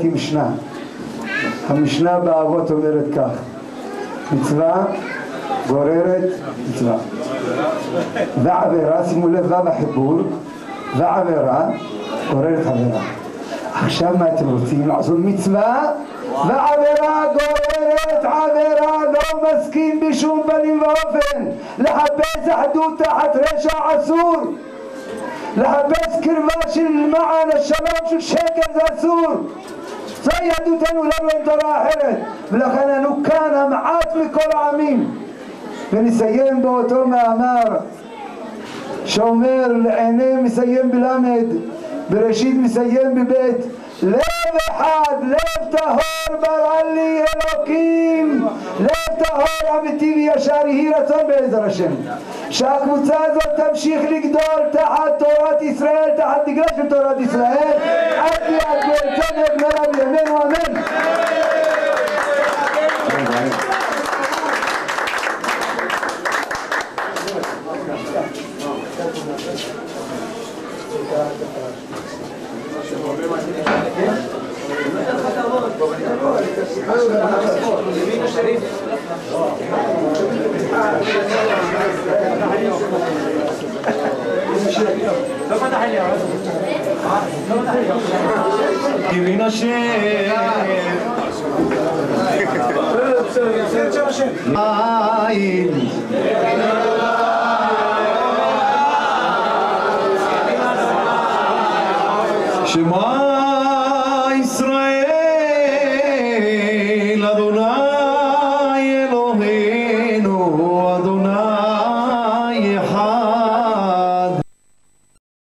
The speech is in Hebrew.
משנה. המשנה באבות אומרת כך: מצווה גוררת מצווה, ועבירה, שימו לב, בחיבור, ועבירה גוררת עבירה. עכשיו מה אתם רוצים? לעשות מצווה ועבירה גוררת עבירה. לא מסכים בשום פנים ואופן. לחפש אחדות תחת רשע אסור, לחפש קרבה של מען השלום של שקר זה אסור. זו יהדותנו, לנו אין תורה אחרת, ולכן אנו כאן המעט מכל העמים. ונסיים באותו מאמר שאומר לעיני, מסיים בלמד, בראשית מסיים בבית: לב אחד, לב טהור ברא לי אלוקים, לב טהור אמיתי וישר יהי רצון בעזר השם שהקבוצה הזאת תמשיך לגדול תחת תורת ישראל, תחת דגלה של תורת ישראל, עד ביאת צדק מרב ימינו, אמן. קיבין השם מים שמע ישראל